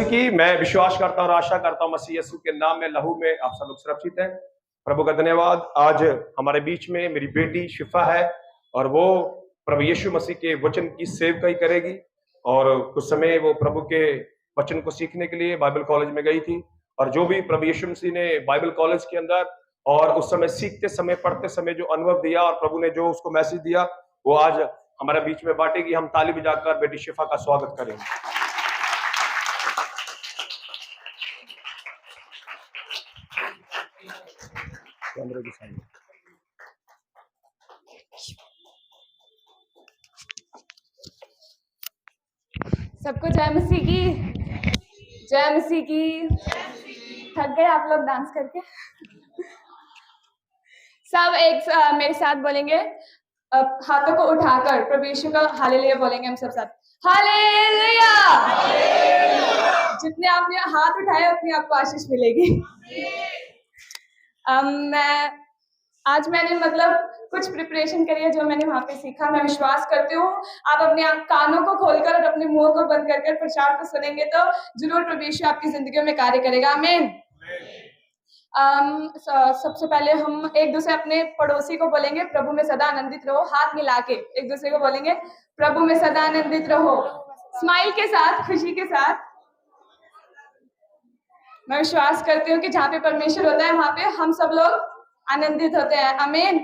की मैं विश्वास करता हूँ और आशा करता हूँ मसीह यीशु के नाम में लहू में आप सब लोग सुरक्षित हैं। प्रभु का धन्यवाद। आज हमारे बीच में मेरी बेटी शिफा है और वो प्रभु यीशु मसीह के वचन की सेवकाई करेगी। और कुछ समय वो प्रभु के वचन को सीखने के लिए बाइबल कॉलेज में गई थी। और जो भी प्रभु यीशु मसीह ने बाइबल कॉलेज के अंदर और उस समय सीखते समय पढ़ते समय जो अनुभव दिया और प्रभु ने जो उसको मैसेज दिया वो आज हमारे बीच में बांटेगी। हम ताली बजाकर बेटी शिफा का स्वागत करेंगे। सबको जय मसीह की, जय मसीह की। थक गए आप लोग डांस करके? सब एक मेरे साथ बोलेंगे, हाथों को उठाकर प्रभु यीशु का हालेलुया बोलेंगे हम सब साथ। हालेलुया। जितने आपने हाथ उठाए उतनी आपको आशीष मिलेगी। आज मैंने कुछ प्रिपरेशन करी है जो मैंने वहां पे सीखा। मैं विश्वास करती हूँ आप अपने कानों को खोलकर और अपने मुंह को बंद कर प्रचार को सुनेंगे तो जरूर प्रभु यीशु आपकी जिंदगी में कार्य करेगा। आमीन। सबसे पहले हम एक दूसरे अपने पड़ोसी को बोलेंगे प्रभु में सदा आनंदित रहो। हाथ मिला के एक दूसरे को बोलेंगे प्रभु में सदा आनंदित रहो, स्माइल के साथ, खुशी के साथ। मैं विश्वास करती हूँ कि जहाँ पे परमेश्वर होता है वहां पे हम सब लोग आनंदित होते हैं। आमीन।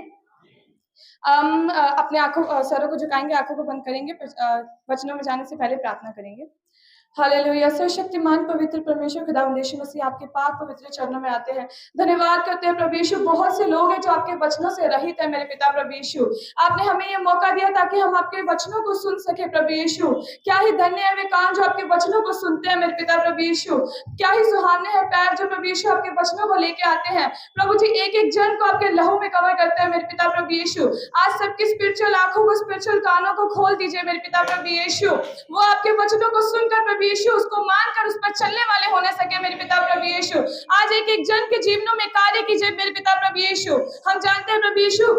अपने सरों को झुकाएंगे, आंखों को बंद करेंगे, वचनों में जाने से पहले प्रार्थना करेंगे। हालेलुया। सर्वशक्तिमान पवित्र परमेश्वर खुदावंद यीशु मसीह आपके पाक पवित्र चरणों में आते हैं। धन्यवाद करते हैं प्रभु यीशु। बहुत से लोग हैं जो आपके वचनों से रहित है मेरे पिता प्रभु यीशु। आपने हमें ये मौका दिया ताकि हम आपके वचनों को सुन सके प्रभु यीशु। क्या ही धन्य है वे कान जो आपके वचनों को सुनते हैं मेरे पिता प्रभु यीशु। क्या ही सुहावने हैं पैर जो प्रभु यीशु आपके वचनों को लेके आते हैं। प्रभु जी एक एक जन को आपके लहू में कवर करते हैं मेरे पिता प्रभु यीशु। आज सबकी स्पिरिचुअल आंखों को, स्पिरिचुअल कानों को खोल दीजिए मेरे पिता प्रभु यीशु। वो आपके वचनों को सुनकर प्रभु यीशु उसको मानकर उस पर चलने वाले होने सके मेरे पिता प्रभु यीशु। आज एक एक जन के जीवनों में कार्य कीजिए मेरे पिता प्रभु यीशु। हम जानते हैं प्रभु यीशु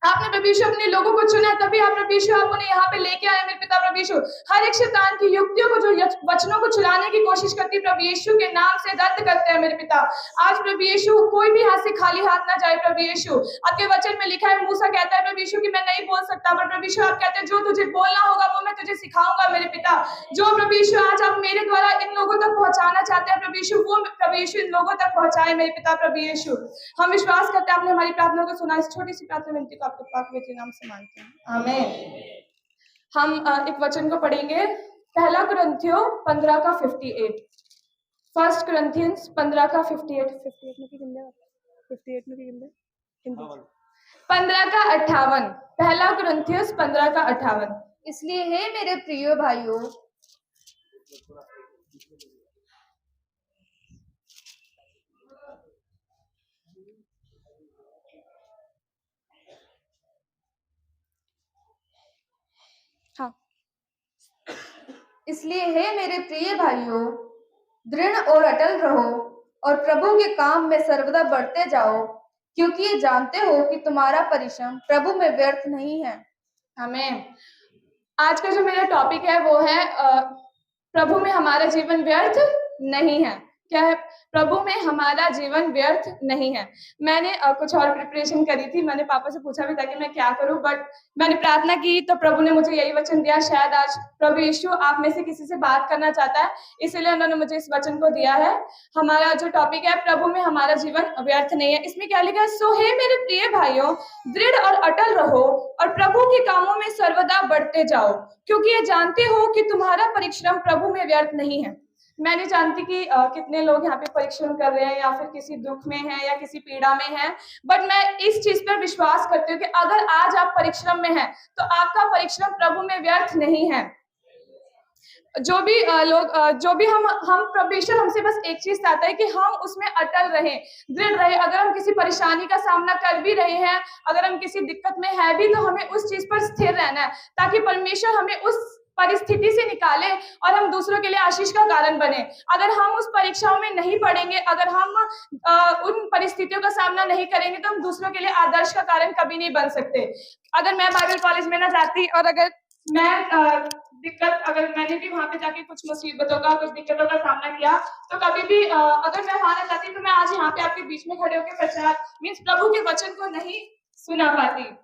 आपने प्रभु यीशु अपने लोगों को चुना, तभी आप प्रभु यीशु आप उन्हें यहाँ पे लेके आए मेरे पिता प्रभु यीशु। हर एक शैतान की युक्तियों को जो वचनों को चुराने की कोशिश करती प्रभु यीशु के नाम से रद्द करते हैं मेरे पिता। आज प्रभु यीशु कोई भी हाथ से खाली हाथ ना जाए प्रभु यीशु। आपके वचन में लिखा है, मूसा कहता है प्रभु यीशु कि मैं नहीं बोल सकता, पर प्रभु यीशु आप कहते हैं जो तुझे बोलना होगा वो मैं तुझे सिखाऊंगा मेरे पिता। जो प्रभु यीशु आज आप मेरे द्वारा इन लोगों तक पहुंचाना चाहते हैं प्रभु यीशु, वो प्रभु यीशु इन लोगों तक पहुंचाए मेरे पिता प्रभु यीशु। हम विश्वास करते हैं आपने हमारी प्रार्थना को सुना। इस छोटी सी प्रार्थना विनती को आपके पाक बेटे नाम से मांगते हैं। आमीन। हम एक वचन को पढ़ेंगे, पहला कुरिन्थियों 15 का 58। फर्स्ट कुरिन्थियंस 15 का 58 में की गिनदे 58 में की गिनदे 15 का 58। पहला कुरिन्थियंस 15 का 58। इसलिए हे मेरे प्रिय भाइयों, दृढ़ और अटल रहो और प्रभु के काम में सर्वदा बढ़ते जाओ, क्योंकि ये जानते हो कि तुम्हारा परिश्रम प्रभु में व्यर्थ नहीं है। आमीन। आज का जो मेरा टॉपिक है वो है प्रभु में हमारा जीवन व्यर्थ नहीं है। क्या है? प्रभु में हमारा जीवन व्यर्थ नहीं है। मैंने कुछ और प्रिपरेशन करी थी, मैंने पापा से पूछा भी था कि मैं क्या करूं, बट मैंने प्रार्थना की तो प्रभु ने मुझे यही वचन दिया। शायद आज प्रभु यीशु आप में से किसी से बात करना चाहता है, इसलिए उन्होंने मुझे इस वचन को दिया है। हमारा जो टॉपिक है प्रभु में हमारा जीवन व्यर्थ नहीं है। इसमें क्या लिखा है? सो हे मेरे प्रिय भाइयों, दृढ़ और अटल रहो और प्रभु के कामों में सर्वदा बढ़ते जाओ, क्योंकि ये जानते हो कि तुम्हारा परिश्रम प्रभु में व्यर्थ नहीं है। मैं नहीं जानती कि कितने लोग यहाँ पे परिश्रम कर रहे हैं या फिर किसी दुख में हैं या किसी पीड़ा में हैं, बट मैं इस चीज पर विश्वास करती हूँ कि अगर आज आप परिश्रम में हैं तो आपका परिश्रम प्रभु में व्यर्थ नहीं है। जो भी हम परमेश्वर हमसे बस एक चीज चाहता है कि हम उसमें अटल रहें, दृढ़ रहे। अगर हम किसी परेशानी का सामना कर भी रहे हैं, अगर हम किसी दिक्कत में है भी, तो हमें उस चीज पर स्थिर रहना है ताकि परमेश्वर हमें उस परिस्थिति से निकाले और हम दूसरों के लिए आशीष का कारण बने। अगर हम उस परीक्षाओं में नहीं पढ़ेंगे, अगर हम उन परिस्थितियों का सामना नहीं करेंगे, तो हम दूसरों के लिए आदर्श का कारण कभी नहीं बन सकते। अगर मैं बाइबल कॉलेज में ना जाती और अगर मैं दिक्कत, अगर मैंने भी वहां पे जाके कुछ मुसीबतों का, कुछ दिक्कतों का सामना किया, तो कभी भी अगर मैं वहां ना जाती तो मैं आज यहाँ पे आपके बीच में खड़े होकर प्रचार मीन्स प्रभु के वचन को नहीं सुना पाती।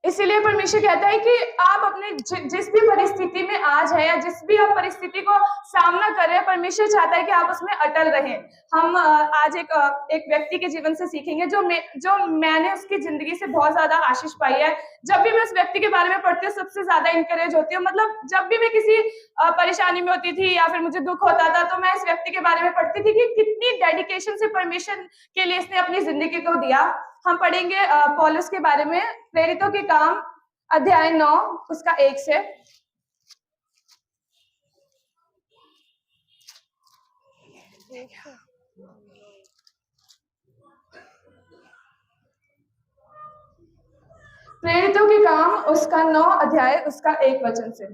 इसीलिए परमेश्वर कहता है कि आप अपने जिस भी परिस्थिति में आज है, या जिस भी आप परिस्थिति को सामना कर रहे हैं, परमेश्वर चाहता है कि आप उसमें अटल रहें। हम आज एक व्यक्ति के जीवन से सीखेंगे जो मैंने उसकी जिंदगी से बहुत ज्यादा आशीष पाई है। जब भी मैं उस व्यक्ति के बारे में पढ़ती हूँ, सबसे ज्यादा इंकरेज होती हूँ। मतलब जब भी मैं किसी परेशानी में होती थी या फिर मुझे दुख होता था, तो मैं इस व्यक्ति के बारे में पढ़ती थी कि कितनी डेडिकेशन से परमेश्वर के लिए इसने अपनी जिंदगी को दिया। हम पढ़ेंगे पौलुस के बारे में, प्रेरितों के काम अध्याय 9 उसका 1 से। प्रेरितों के काम उसका 9 अध्याय उसका 1 वचन से।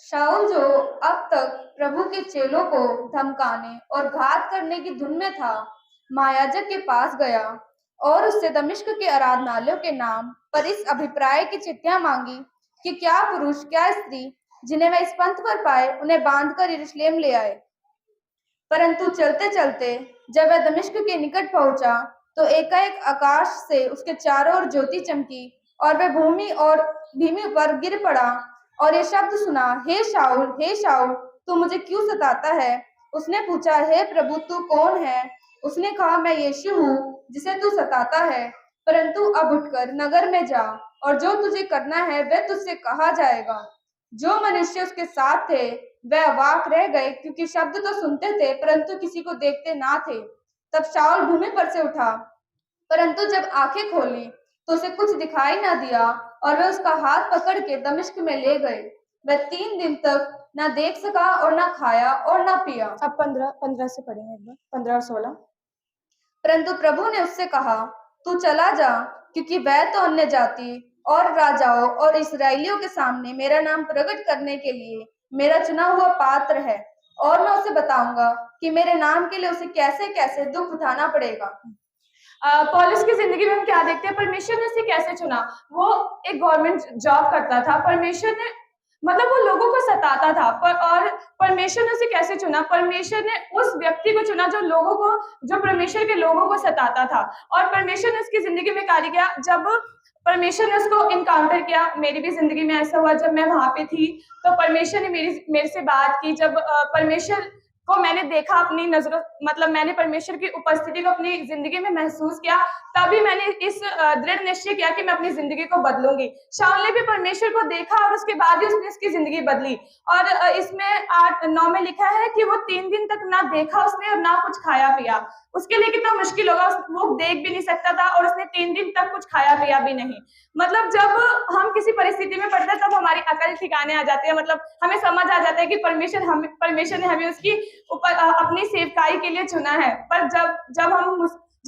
शाऊल जो अब तक प्रभु के चेलों को धमकाने और घात करने की धुन में था, महायाजक के पास गया और उससे दमिश्क के आराधनालयों के नाम पर इस अभिप्राय की चिट्ठियां मांगी कि क्या पुरुष क्या स्त्री जिन्हें वह इस पंथ पर पाए उन्हें बांधकर यरूशलेम ले आए। परंतु चलते चलते जब वह दमिश्क के निकट पहुंचा, तो एकाएक आकाश से उसके चारों ओर ज्योति चमकी और वह भूमि पर गिर पड़ा और ये शब्द सुना, हे शाऊल, तू मुझे क्यों सताता है। उसने पूछा, हे प्रभु तू कौन है। उसने कहा, मैं यीशु हूँ जिसे तू सताता है। परंतु अब उठकर नगर में जा, और जो तुझे करना है वह तुझसे कहा जाएगा। जो मनुष्य उसके साथ थे वह अवाक रह गए, क्योंकि शब्द तो सुनते थे परंतु किसी को देखते ना थे। तब शाऊल भूमि पर से उठा, परंतु जब आंखें खोली तो उसे कुछ दिखाई ना दिया, और वह उसका हाथ पकड़ के दमिश्क में ले गए। वह 3 दिन तक ना देख सका और ना खाया और ना पिया। अब 15 से पढ़ेंगे एक बार, 15 और 16। परंतु प्रभु ने उससे कहा, तू चला जा, क्योंकि वह तो अन्य जाति और राजाओं और इस्राएलियों के सामने मेरा नाम प्रकट करने के लिए मेरा चुना हुआ पात्र है, और मैं उसे बताऊंगा कि मेरे नाम के लिए उसे कैसे कैसे दुख उठाना पड़ेगा। पौलुस की जिंदगी में हम क्या देखते हैं, परमेश्वर ने उसे कैसे चुना। वो एक गवर्नमेंट जॉब करता था, परमेश्वर ने मतलब वो लोगों को सताता था, और परमेश्वर ने उसे कैसे चुना। परमेश्वर ने उस व्यक्ति को चुना जो परमेश्वर के लोगों को सताता था, और परमेश्वर ने उसकी जिंदगी में कार्य किया। जब परमेश्वर ने उसको इनकाउंटर किया, मेरी भी जिंदगी में ऐसा हुआ। जब मैं वहां पे थी तो परमेश्वर ने मेरे से बात की। जब परमेश्वर को मैंने देखा अपनी नजरों, मतलब मैंने परमेश्वर की उपस्थिति को अपनी जिंदगी में महसूस किया, तभी मैंने इस दृढ़ निश्चय किया कि मैं अपनी जिंदगी को बदलूंगी। शाऊल ने भी परमेश्वर को देखा और उसके बाद ही उसने उसकी जिंदगी बदली। और इसमें 8-9 में लिखा है कि वो 3 दिन तक ना देखा उसने और ना कुछ खाया पिया। उसके लिए कितना मुश्किल होगा, वो देख भी नहीं सकता था और उसने 3 दिन तक कुछ खाया पिया भी नहीं। मतलब जब हम किसी परिस्थिति में पड़ते हैं तब हमारी अकल ठिकाने आ जाती है, मतलब हमें समझ आ जाता है कि परमेश्वर ने हमें उसकी ऊपर अपनी सेवकाई के लिए चुना है। पर जब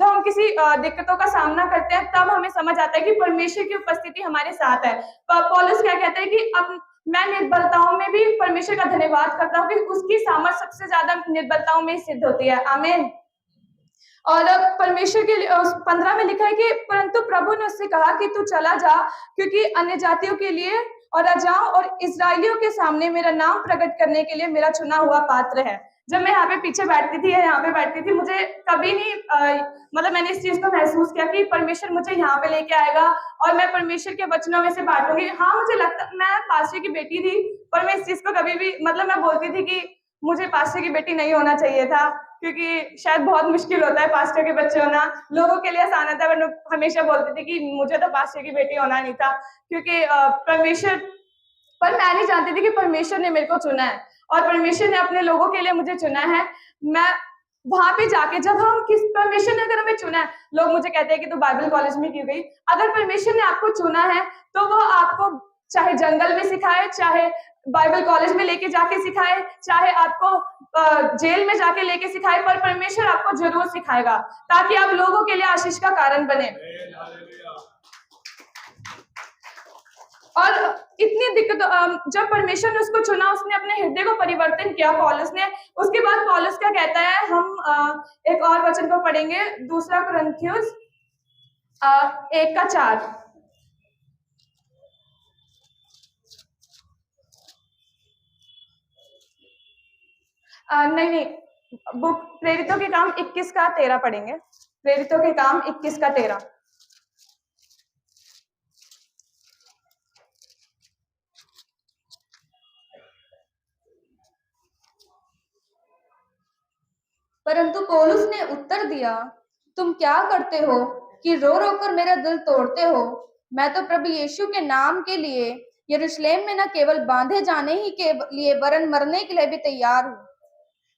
हम किसी दिक्कतों का सामना करते हैं, तब हमें समझ आता है कि परमेश्वर की उपस्थिति हमारे साथ है। पौलुस क्या कहता है कि अब मैं निर्बलताओं में भी परमेश्वर का धन्यवाद करता हूँ कि उसकी सामर्थ सबसे ज्यादा निर्बलताओं में सिद्ध होती है। आमीन। और परमेश्वर के 15 में लिखा है कि परंतु प्रभु ने उससे कहा कि तू चला जा, क्योंकि अन्य जातियों के लिए और राजाओं और इस्राएलियों के सामने मेरा नाम प्रकट करने के लिए मेरा चुना हुआ पात्र है। जब मैं यहाँ पे पीछे बैठती थी या यहाँ पे बैठती थी, मुझे कभी नहीं मतलब मैंने इस चीज को महसूस किया कि परमेश्वर मुझे यहाँ पे लेके आएगा और मैं परमेश्वर के वचनों में से बांटूंगी। हाँ, मुझे लगता, मैं पास्टर की बेटी थी, पर मैं इस चीज को कभी भी, मतलब मैं बोलती थी कि मुझे पास्टर की बेटी नहीं होना चाहिए था, क्योंकि शायद बहुत मुश्किल होता है पास्टर के बच्चे होना। लोगों के लिए आसान होता है, पर हमेशा बोलती थी कि मुझे तो पास्टर की बेटी होना नहीं था, क्योंकि परमेश्वर, पर मैं नहीं जानती थी कि परमेश्वर ने मेरे को चुना है और परमेश्वर ने अपने लोगों के लिए मुझे चुना है। मैं वहां पे जाके, जब परमेश्वर ने अगर हमें चुना है, लोग मुझे कहते हैं कि तू बाइबल कॉलेज में क्यों गई। अगर परमेश्वर ने आपको चुना है तो वो आपको चाहे जंगल में सिखाए, चाहे बाइबल कॉलेज में लेके जाके सिखाए, चाहे आपको जेल में जाके लेके सिखाए, पर परमेश्वर आपको जरूर सिखाएगा ताकि आप लोगों के लिए आशीष का कारण बने। और इतनी दिक्कत जब परमेश्वर ने उसको चुना, उसने अपने हृदय को परिवर्तन किया पौलुस ने। उसके बाद पौलुस क्या कहता है, हम एक और वचन को पढ़ेंगे, दूसरा कुरिन्थियुस 1:4। नहीं, बुक प्रेरितों के काम 21:13 पढ़ेंगे। प्रेरितों के काम 21:13। परंतु पौलुस ने उत्तर दिया, तुम क्या करते हो कि रो रो कर मेरा दिल तोड़ते हो? मैं तो प्रभु यीशु के नाम के लिए यरूशलेम में न केवल बांधे जाने ही के लिए वरन मरने के लिए भी तैयार हूँ।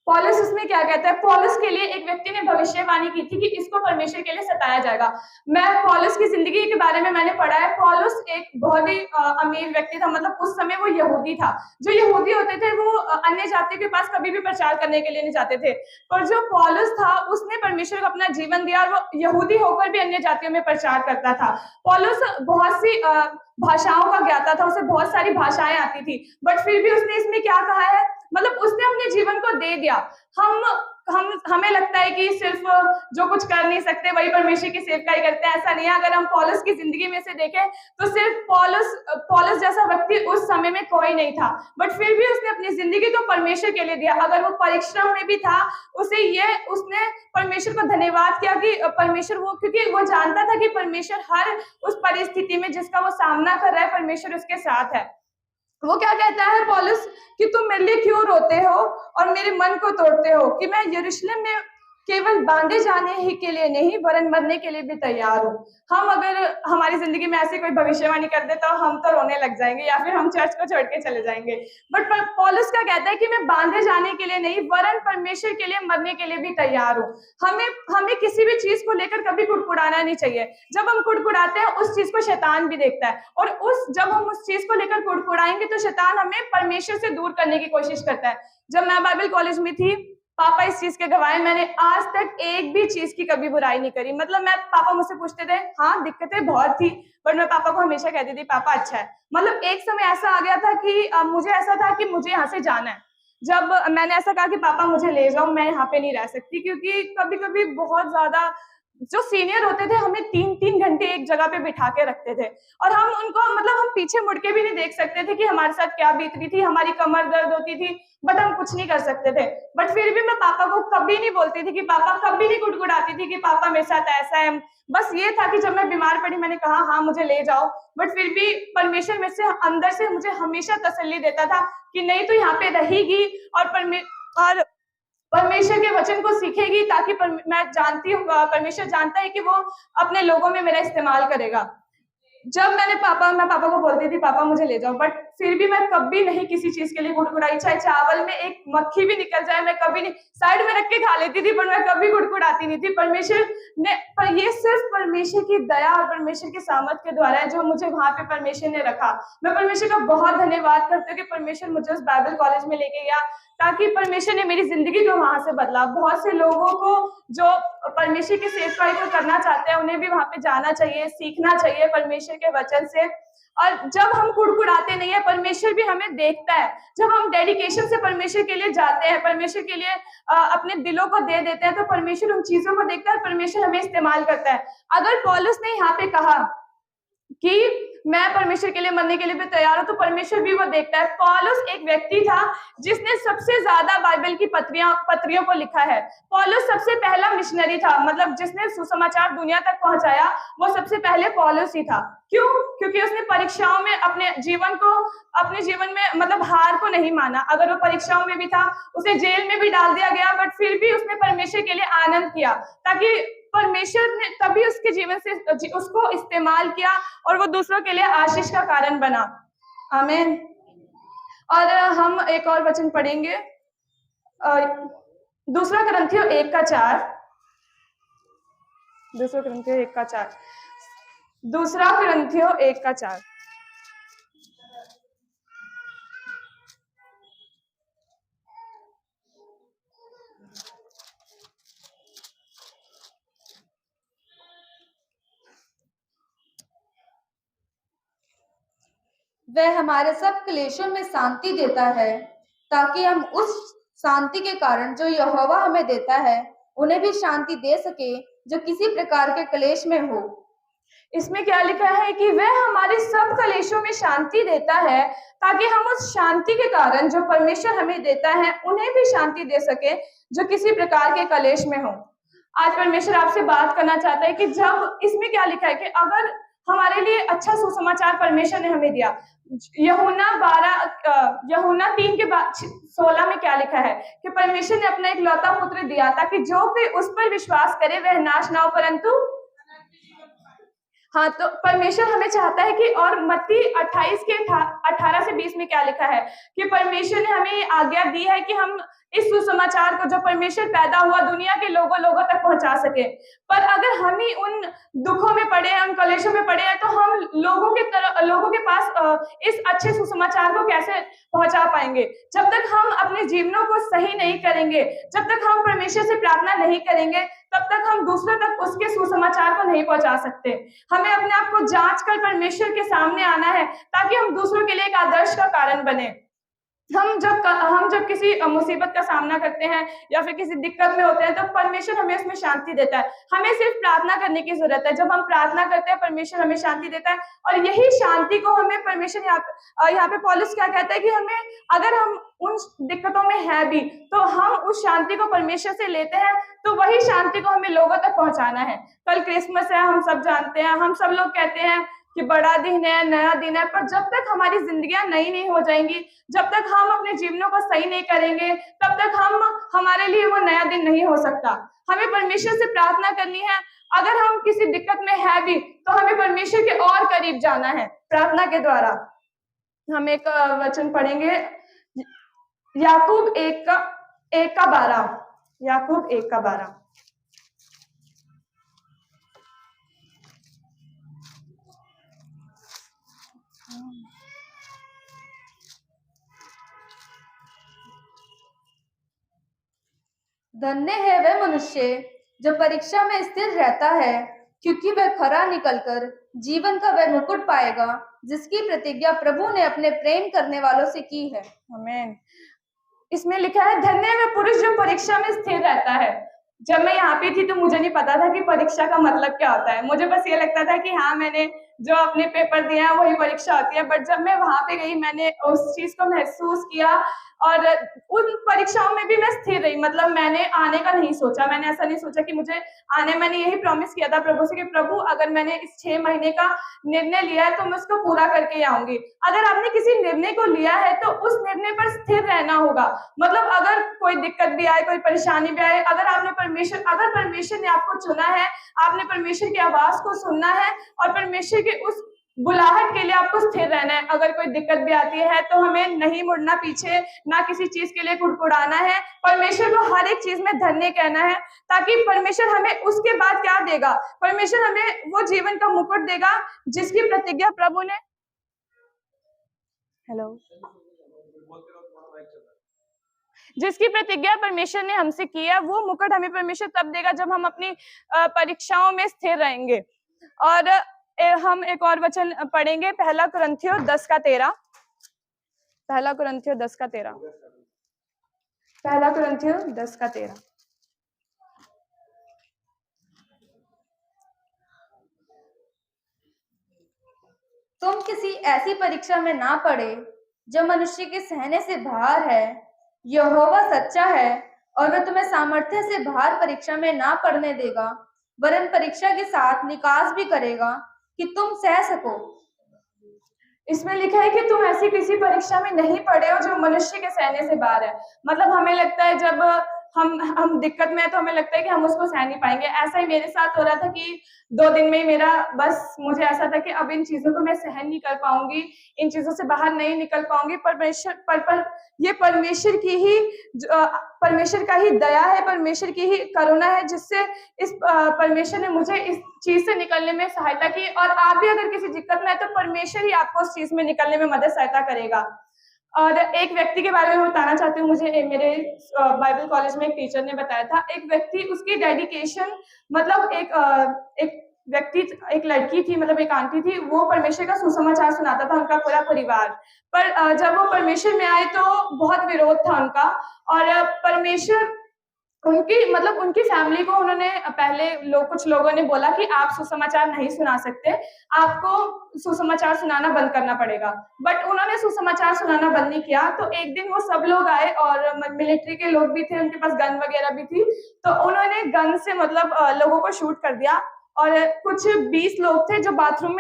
पौलुस इसमें क्या कहता है, पौलुस के लिए एक व्यक्ति ने भविष्यवाणी की थी कि इसको परमेश्वर के लिए सताया जाएगा। मैं पौलुस की जिंदगी के बारे में मैंने पढ़ा है। पौलुस एक बहुत ही अमीर व्यक्ति था, मतलब उस समय वो यहूदी था। जो यहूदी होते थे वो अन्य जातियों के पास कभी भी प्रचार करने के लिए नहीं जाते थे, पर जो पौलुस था उसने परमेश्वर को अपना जीवन दिया और वो यहूदी होकर भी अन्य जातियों में प्रचार करता था। पौलुस बहुत सी भाषाओं का ज्ञाता था, उसे बहुत सारी भाषाएं आती थी, बट फिर भी उसने इसमें क्या कहा है, मतलब उसने अपने जीवन को दे दिया। हमें लगता है कि सिर्फ जो कुछ कर नहीं सकते वही परमेश्वर की सेवकाई करते हैं, ऐसा नहीं है। अगर हम पौलुस की जिंदगी में से देखें तो सिर्फ पौलुस जैसा व्यक्ति उस समय में कोई नहीं था, बट फिर भी उसने अपनी जिंदगी को परमेश्वर के लिए दिया। अगर वो परिश्रम में भी था, उसने परमेश्वर को धन्यवाद किया कि परमेश्वर, वो क्योंकि वो जानता था कि परमेश्वर हर उस परिस्थिति में जिसका वो सामना कर रहा है, परमेश्वर उसके साथ है। वो क्या कहता है पौलुस कि तुम मेरे लिए क्यों रोते हो और मेरे मन को तोड़ते हो, कि मैं यरूशलेम में केवल बांधे जाने ही के लिए नहीं वरन मरने के लिए भी तैयार हूँ। हम अगर हमारी जिंदगी में ऐसी कोई भविष्यवाणी कर दे तो हम तो रोने लग जाएंगे या फिर हम चर्च को छोड़ के चले जाएंगे, बट पौलुस क्या कहता है कि मैं बांधे जाने के लिए नहीं वरन परमेश्वर के लिए मरने के लिए भी तैयार हूँ। हमें किसी भी चीज को लेकर कभी कुड़कुड़ाना नहीं चाहिए। जब हम कुड़कुड़ाते हैं उस चीज को शैतान भी देखता है, और जब हम उस चीज को लेकर कुड़कुड़ाएंगे तो शैतान हमें परमेश्वर से दूर करने की कोशिश करता है। जब मैं बाइबल कॉलेज में थी, पापा इस चीज के गवाह हैं, मैंने आज तक एक भी चीज की कभी बुराई नहीं करी। मतलब पापा मुझसे पूछते थे, हाँ दिक्कतें बहुत थी, पर मैं पापा को हमेशा कहती थी पापा अच्छा है। मतलब एक समय ऐसा आ गया था कि मुझे ऐसा था कि मुझे यहाँ से जाना है। जब मैंने ऐसा कहा कि पापा मुझे ले जाओ, मैं यहाँ पे नहीं रह सकती, क्योंकि कभी कभी बहुत ज्यादा जो सीनियर होते थे हमें 3-3 घंटे एक जगह पे बिठा के रखते थे, और हम उनको, मतलब हम पीछे मुड़ के भी नहीं देख सकते थे कि हमारे साथ क्या बीत रही थी। हमारी कमर दर्द होती थी, बट हम कुछ नहीं कर सकते थे। बट फिर भी मैं पापा को कभी नहीं बोलती थी कि पापा, कभी नहीं गुड़गुड़ाती थी कि पापा मेरे साथ ऐसा है। बस ये था कि जब मैं बीमार पड़ी मैंने कहा हाँ मुझे ले जाओ, बट फिर भी परमेश्वर मेरे से अंदर से मुझे हमेशा तसल्ली देता था कि नहीं तो यहाँ पे रहेगी और परमेश्वर के वचन को सीखेगी, ताकि मैं जानती हूँ परमेश्वर जानता है कि वो अपने लोगों में मेरा इस्तेमाल करेगा। जब मैं पापा को बोलती थी पापा मुझे ले जाओ, बट फिर भी मैं कभी नहीं किसी चीज के लिए गुड़गुड़ाई। चाहे चावल में एक मक्खी भी निकल जाए मैं कभी नहीं, साइड में रख के खा लेती थी, पर मैं कभी गुड़गुड़ाती नहीं थी। पर ये सिर्फ परमेश्वर की दया और परमेश्वर की सामर्थ के द्वारा है जो मुझे वहां पे परमेश्वर ने रखा। मैं परमेश्वर का बहुत धन्यवाद करती हूँ कि परमेश्वर मुझे उस बाइबल कॉलेज में लेके गया, ताकि परमेश्वर ने मेरी जिंदगी को वहां से बदला। बहुत से लोगों को जो परमेश्वर की सेवकाई को करना चाहते हैं उन्हें भी वहां पे जाना चाहिए, सीखना चाहिए परमेश्वर के वचन से। और जब हम कुड़कुड़ाते नहीं है, परमेश्वर भी हमें देखता है। जब हम डेडिकेशन से परमेश्वर के लिए जाते हैं, परमेश्वर के लिए अपने दिलों को दे देते हैं, तो परमेश्वर उन चीजों को देखता है, परमेश्वर हमें इस्तेमाल करता है। अगर पौलुस ने यहाँ पे कहा कि मैं परमेश्वर के लिए मरने के लिए भी तैयार हूं, तो परमेश्वर भी वो देखता है। पौलुस एक व्यक्ति था जिसने सबसे ज्यादा बाइबल की पत्रियों को लिखा है। पौलुस सबसे पहला मिशनरी था, मतलब जिसने सुसमाचार दुनिया तक पहुंचाया, वो सबसे पहले पौलुस ही था। क्यों? क्योंकि उसने परीक्षाओं में अपने जीवन में मतलब हार को नहीं माना। अगर वो परीक्षाओं में भी था, उसे जेल में भी डाल दिया गया, बट फिर भी उसने परमेश्वर के लिए आनंद किया, ताकि परमेश्वर ने तभी उसके जीवन से उसको इस्तेमाल किया और वो दूसरों के लिए आशीष का कारण बना। आमीन। और हम एक और वचन पढ़ेंगे, दूसरा कुरिन्थियों 1:4। दूसरा कुरिन्थियों 1:4। दूसरा कुरिन्थियों 1:4। वह हमारे सब क्लेशों में शांति देता है, ताकि हम उस शांति के कारण जो यहोवा हमें देता है उन्हें भी शांति दे सके जो किसी प्रकार के क्लेश में हो। इसमें क्या लिखा है कि वह हमारे सब कलेशों में शांति देता है, ताकि हम उस शांति के कारण जो परमेश्वर हमें देता है उन्हें भी शांति दे सके जो किसी प्रकार के कलेश में हो। आज परमेश्वर आपसे बात करना चाहता है कि जब इसमें क्या लिखा है कि अगर हमारे लिए अच्छा सुसमाचार परमेश्वर ने हमें दिया, यूहन्ना 3 के बाद 16 में क्या लिखा है कि परमेश्वर ने अपना एक लौता पुत्र दिया ताकि जो कोई उस पर विश्वास करे वह नाश ना हो परंतु हाँ, तो परमेश्वर हमें चाहता है कि, और मत्ती 28 के 18 से 20 में क्या लिखा है कि परमेश्वर ने हमें ये आज्ञा दी है कि हम इस सुसमाचार को जो परमेश्वर पैदा हुआ दुनिया के लोगों तक पहुंचा सके। पर अगर हम ही उन दुखों में पड़े हैं, उन कलेशों में पड़े हैं, तो हम लोगों के पास इस अच्छे सुसमाचार को कैसे पहुंचा पाएंगे? जब तक हम अपने जीवनों को सही नहीं करेंगे, जब तक हम परमेश्वर से प्रार्थना नहीं करेंगे, तब तक हम दूसरों तक उसके सुसमाचार को नहीं पहुंचा सकते। हमें अपने आप को जांच कर परमेश्वर के सामने आना है ताकि हम दूसरों के लिए एक आदर्श का कारण बने। हम जब किसी मुसीबत का सामना करते हैं या फिर किसी दिक्कत में होते हैं तो परमेश्वर हमें उसमें शांति देता है। हमें सिर्फ प्रार्थना करने की जरूरत है। जब हम प्रार्थना करते हैं परमेश्वर हमें शांति देता है, और यही शांति को हमें परमेश्वर यहाँ पे पौलुस क्या कहता है कि हमें, अगर हम उन दिक्कतों में है भी तो हम उस शांति को परमेश्वर से लेते हैं, तो वही शांति को हमें लोगों तक पहुंचाना है। कल क्रिसमस है, हम सब जानते हैं, हम सब लोग कहते हैं कि बड़ा दिन है, नया दिन है, पर जब तक हमारी जिंदगियां नई नहीं हो जाएंगी, जब तक हम अपने जीवनों को सही नहीं करेंगे, तब तक हमारे लिए वो नया दिन नहीं हो सकता। हमें परमेश्वर से प्रार्थना करनी है। अगर हम किसी दिक्कत में है भी तो हमें परमेश्वर के और करीब जाना है प्रार्थना के द्वारा। हम एक वचन पढ़ेंगे, याकूब 1:12। याकूब 1:12। धन्य है वह मनुष्य जो परीक्षा में स्थिर रहता है, क्योंकि वह खरा निकलकर जीवन का वह मुकुट पाएगा जिसकी प्रतिज्ञा प्रभु ने अपने प्रेम करने वालों से की है। आमीन। इसमें लिखा है, धन्य है वह पुरुष जो परीक्षा में स्थिर रहता है। जब मैं यहाँ पे थी तो मुझे नहीं पता था कि परीक्षा का मतलब क्या होता है। मुझे बस ये लगता था कि हाँ, मैंने जो अपने पेपर दिए हैं वही परीक्षा होती है। बट जब मैं वहां पे गई, मैंने उस चीज को महसूस किया, और उन परीक्षाओं में भी मैं स्थिर रही। मतलब मैंने आने का नहीं सोचा, मैंने ऐसा नहीं सोचा कि मुझे मैंने यही प्रॉमिस किया था प्रभु से कि प्रभु अगर मैंने इस 6 महीने का निर्णय लिया है तो मैं उसको पूरा करके आऊंगी। अगर आपने किसी निर्णय को लिया है तो उस निर्णय पर स्थिर रहना होगा। मतलब अगर कोई दिक्कत भी आए, कोई परेशानी भी आए, अगर परमेश्वर ने आपको चुना है, आपने परमेश्वर की आवाज को सुनना है और परमेश्वर के उस बुलाहट के लिए आपको स्थिर रहना है। अगर कोई दिक्कत भी आती है तो हमें नहीं मुड़ना पीछे, ना किसी चीज के लिए कुड़कुड़ाना है। परमेश्वर को हर एक चीज में धन्य कहना है, ताकि परमेश्वर हमें उसके बाद क्या देगा? परमेश्वर हमें वो जीवन का मुकुट देगा जिसकी प्रतिज्ञा प्रभु ने जिसकी प्रतिज्ञा परमेश्वर ने हमसे की है। वो मुकुट हमें परमेश्वर तब देगा जब हम अपनी परीक्षाओं में स्थिर रहेंगे। और हम एक और वचन पढ़ेंगे, 1 कुरिन्थियों 10:13। 1 कुरिन्थियों 10:13। 1 कुरिन्थियों 10:13। तुम किसी ऐसी परीक्षा में ना पड़े जो मनुष्य के सहने से बाहर है। यहोवा सच्चा है और वह तुम्हें सामर्थ्य से बाहर परीक्षा में ना पड़ने देगा, वरन परीक्षा के साथ निकास भी करेगा कि तुम सह सको। इसमें लिखा है कि तुम ऐसी किसी परीक्षा में नहीं पड़े हो जो मनुष्य के सहने से बाहर है। मतलब हमें लगता है जब हम दिक्कत में है तो हमें लगता है कि हम उसको सह नहीं पाएंगे। ऐसा ही मेरे साथ हो रहा था कि 2 दिन में ही मुझे ऐसा था कि अब इन चीजों को मैं सहन नहीं कर पाऊंगी, इन चीजों से बाहर नहीं निकल पाऊंगी। ये परमेश्वर का ही दया है, परमेश्वर की ही करुणा है, जिससे परमेश्वर ने मुझे इस चीज से निकलने में सहायता की। और आप भी अगर किसी दिक्कत में है तो परमेश्वर ही आपको उस चीज में निकलने में मदद सहायता करेगा। और एक व्यक्ति के बारे में मैं बताना चाहती हूँ। मुझे मेरे बाइबल कॉलेज में एक टीचर ने बताया था, एक व्यक्ति, उसकी डेडिकेशन, मतलब एक व्यक्ति, एक लड़की थी, मतलब एक आंटी थी, वो परमेश्वर का सुसमाचार सुनाता था उनका पूरा परिवार। पर जब वो परमेश्वर में आए तो बहुत विरोध था उनका, और परमेश्वर उनकी फैमिली को उन्होंने पहले कुछ लोगों ने बोला कि आप सुसमाचार नहीं सुना सकते, आपको सुसमाचार सुनाना बंद करना पड़ेगा। बट उन्होंने सुसमाचार सुनाना बंद नहीं किया। तो एक दिन वो सब लोग आए और मिलिट्री के लोग भी थे, उनके पास गन वगैरह भी थी, तो उन्होंने गन से लोगों को शूट कर दिया। और कुछ 20 लोग थे जो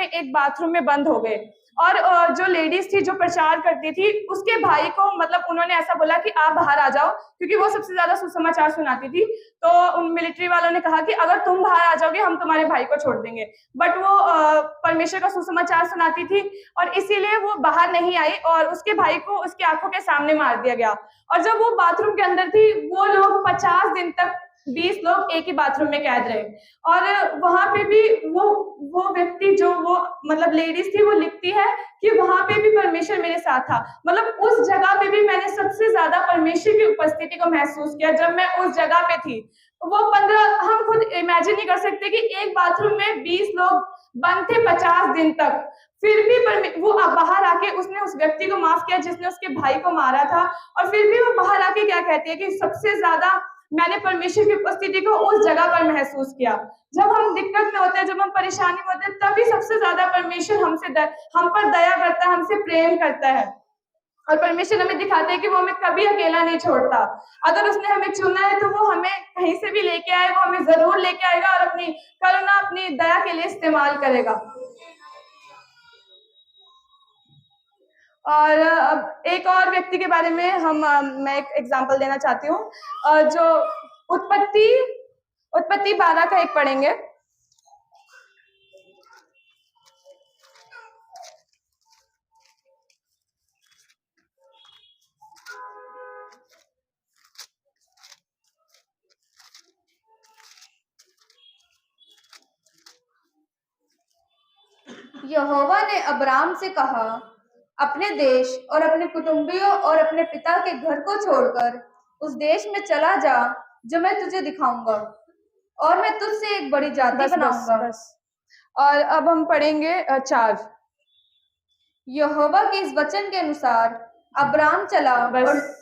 एक बाथरूम में बंद हो गए। और जो लेडीज थी जो प्रचार करती थी, उसके भाई को उन्होंने ऐसा बोला कि आप बाहर आ जाओ, क्योंकि वो सबसे ज्यादा सुसमाचार सुनाती थी। तो उन मिलिट्री वालों ने कहा कि अगर तुम बाहर आ जाओगे हम तुम्हारे भाई को छोड़ देंगे। बट वो परमेश्वर का सुसमाचार सुनाती थी, और इसीलिए वो बाहर नहीं आई, और उसके भाई को उसकी आंखों के सामने मार दिया गया। और जब वो बाथरूम के अंदर थी, वो लोग 50 दिन तक 20 लोग एक ही बाथरूम में कैद रहे। और वहां पे भी वो व्यक्ति जो लेडीज थी, वो लिखती है कि वहां पे भी परमेश्वर मेरे साथ था। उस जगह पे भी मैंने सबसे ज्यादा परमेश्वर की उपस्थिति को महसूस किया जब मैं उस जगह पे थी। वो 15, हम खुद इमेजिन नहीं कर सकते कि एक बाथरूम में 20 लोग बंद थे 50 दिन तक, फिर भी वो बाहर आके उसने उस व्यक्ति को माफ किया जिसने उसके भाई को मारा था। और फिर भी वो बाहर आके क्या कहती है कि सबसे ज्यादा मैंने परमेश्वर की उपस्थिति को उस जगह पर महसूस किया। जब हम दिक्कत में होते हैं, जब हम परेशानी में होते हैं, तभी सबसे ज्यादा परमेश्वर हम पर दया करता है, हमसे प्रेम करता है। और परमेश्वर हमें दिखाता है कि वो हमें कभी अकेला नहीं छोड़ता। अगर उसने हमें चुना है तो वो हमें कहीं से भी लेके आए, वो हमें जरूर लेके आएगा और अपनी करुणा, अपनी दया के लिए इस्तेमाल करेगा। और अब एक और व्यक्ति के बारे में मैं एक एग्जांपल देना चाहती हूँ, जो उत्पत्ति 12 का 1 पढ़ेंगे। यहोवा ने अब्राम से कहा, अपने देश और अपने कुटुंबियों और अपने पिता के घर को छोड़कर उस देश में चला जा जो मैं तुझे दिखाऊंगा, और मैं तुझसे एक बड़ी जाति बनाऊंगा। बस। और अब हम पढ़ेंगे 4। यहोवा के इस वचन के अनुसार अब्राम चला। बस,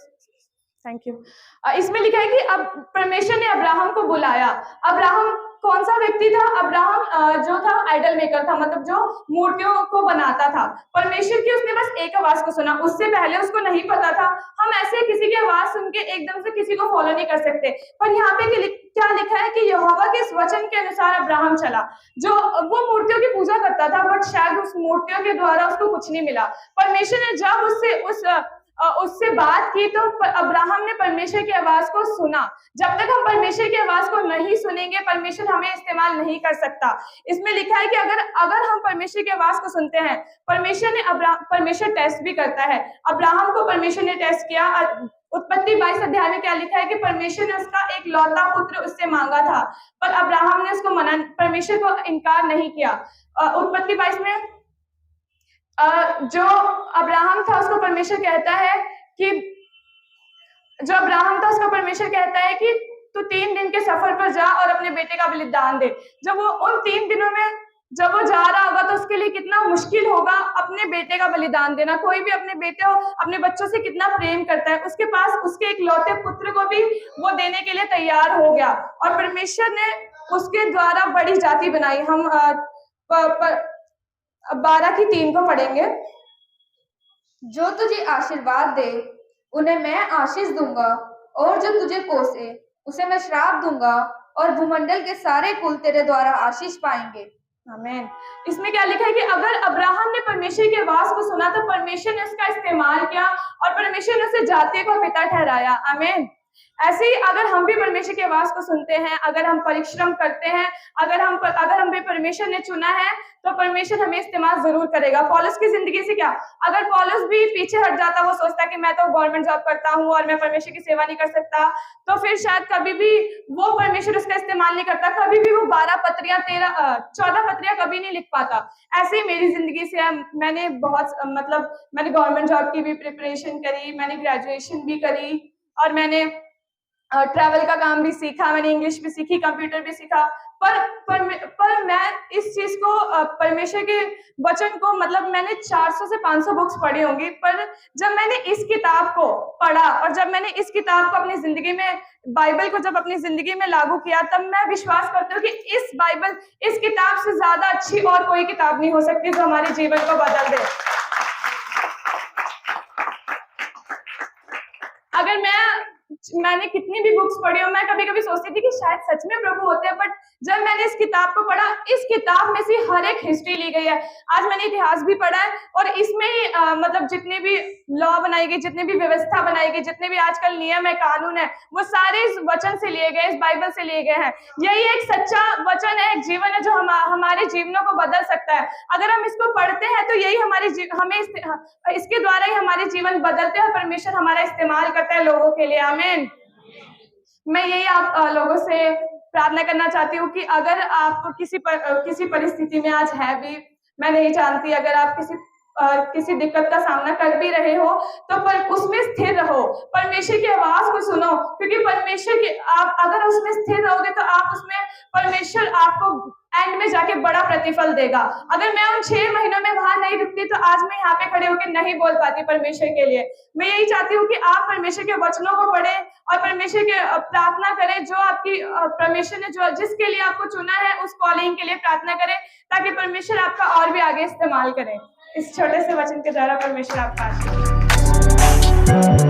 थैंक यू। इसमें लिखा है कि अब परमेश्वर ने अब्राहम को बुलाया। अब्राहम कौन सा व्यक्ति था? अब्राहम जो था आइडल मेकर था, जो मूर्तियों को बनाता था। परमेश्वर की उसने बस एक आवाज को सुना, उससे पहले उसको नहीं पता था। हम ऐसे किसी की आवाज सुन के एकदम से किसी को फॉलो नहीं कर सकते। पर यहाँ पे क्या लिखा है कि यहोवा के इस वचन के अनुसार अब्राहम चला। जो वो मूर्तियों की पूजा करता था, बट शायद उस मूर्तियों के द्वारा उसको कुछ नहीं मिला। परमेश्वर ने जब उससे बात की तो अब्राहम ने परमेश्वर की आवाज को सुना। जब तक हम परमेश्वर की आवाज को नहीं सुनेंगे, परमेश्वर हमें इस्तेमाल नहीं कर सकता। इसमें लिखा है कि अगर हम परमेश्वर की आवाज को सुनते हैं, परमेश्वर टेस्ट भी करता है। अब्राहम को परमेश्वर ने टेस्ट किया। उत्पत्ति 22 अध्याय में क्या लिखा है कि परमेश्वर ने उसका एक लौता पुत्र उससे मांगा था, पर अब्राहम ने उसको परमेश्वर को इनकार नहीं किया। उत्पत्ति 22 में जो अब्राहम था उसको परमेश्वर कहता है कि तू 3 दिन के सफर पर जा और अपने बेटे का बलिदान दे। जब वो उन 3 दिनों में जब वो जा रहा होगा तो उसके लिए कितना मुश्किल होगा अपने बेटे का बलिदान देना। कोई भी अपने बच्चों से कितना प्रेम करता है। उसके पास उसके एक लौते पुत्र को भी वो देने के लिए तैयार हो गया, और परमेश्वर ने उसके द्वारा बड़ी जाति बनाई। हम 12:3 को पढ़ेंगे। जो तुझे आशीर्वाद दे उन्हें मैं आशीष दूंगा, और जो तुझे कोसे उसे मैं श्राप दूंगा, और भूमंडल के सारे कुल तेरे द्वारा आशीष पाएंगे। आमीन। इसमें क्या लिखा है कि अगर अब्राहम ने परमेश्वर की आवाज को सुना तो परमेश्वर ने उसका इस्तेमाल किया, और परमेश्वर ने उसे जातियों का पिता ठहराया। आमीन। ऐसे ही अगर हम भी परमेश्वर की आवाज को सुनते हैं, अगर हम परिश्रम करते हैं, अगर हम भी परमेश्वर ने चुना है, तो परमेश्वर हमें इस्तेमाल जरूर करेगा। पौलुस की जिंदगी से क्या, अगर पौलुस भी पीछे हट जाता, वो सोचता कि मैं तो गवर्नमेंट जॉब करता हूँ और मैं परमेश्वर की सेवा नहीं कर सकता, तो फिर शायद कभी भी वो परमेश्वर उसका इस्तेमाल नहीं करता। कभी भी वो 14 पत्रियां कभी नहीं लिख पाता। ऐसे ही मेरी जिंदगी से मैंने मैंने गवर्नमेंट जॉब की भी प्रिपरेशन करी, मैंने ग्रेजुएशन भी करी, और मैंने ट्रैवल का काम भी सीखा, मैंने इंग्लिश भी सीखी, कंप्यूटर भी सीखा, पर मैं इस चीज को परमेश्वर के वचन को मतलब मैंने 400 से 500 बुक्स पढ़ी होंगी, पर जब मैंने इस किताब को पढ़ा और जब मैंने इस किताब को अपनी जिंदगी में, बाइबल को जब अपनी जिंदगी में लागू किया, तब मैं विश्वास करती हूँ कि इस बाइबल, इस किताब से ज्यादा अच्छी और कोई किताब नहीं हो सकती जो हमारे जीवन को बदल दे। अगर मैंने कितनी भी बुक्स पढ़ी हो, मैं कभी कभी सोचती थी कि शायद सच में प्रभु होते हैं, बट जब मैंने इस किताब को पढ़ा, इस किताब में से हर एक हिस्ट्री ली गई है। आज मैंने इतिहास भी पढ़ा है और इसमें ही मतलब जितने भी लॉ बनाई गई, जितनी भी व्यवस्था बनाई गई, जितने भी आजकल नियम है, कानून है, वो सारे इस वचन से लिए गए, इस बाइबल से लिए गए हैं। यही एक सच्चा वचन है, एक जीवन है जो हमारे जीवनों को बदल सकता है। अगर हम इसको पढ़ते हैं तो यही हमें इसके द्वारा ही हमारे जीवन बदलते हैं और परमेश्वर हमारा इस्तेमाल करता है लोगों के लिए। आमीन। मैं यही आप लोगों से प्रार्थना करना चाहती हूँ कि अगर आप किसी परिस्थिति में आज है भी, मैं नहीं जानती, अगर आप किसी दिक्कत का सामना कर भी रहे हो तो उसमें स्थिर रहो, परमेश्वर की आवाज को सुनो, क्योंकि परमेश्वर की आप अगर उसमें स्थिर रहोगे तो आप उसमें परमेश्वर आपको एंड में जाके बड़ा प्रतिफल देगा। अगर मैं उन 6 महीनों में वहां नहीं रुकती तो आज मैं यहाँ पे खड़े होकर नहीं बोल पाती परमेश्वर के लिए। मैं यही चाहती हूँ कि आप परमेश्वर के वचनों को पढ़ें और परमेश्वर के प्रार्थना करें, जो आपकी परमेश्वर ने जो जिसके लिए आपको चुना है उस कॉलिंग के लिए प्रार्थना करें, ताकि परमेश्वर आपका और भी आगे इस्तेमाल करें। इस छोटे से वचन के द्वारा परमेश्वर आपका आशीर्वाद।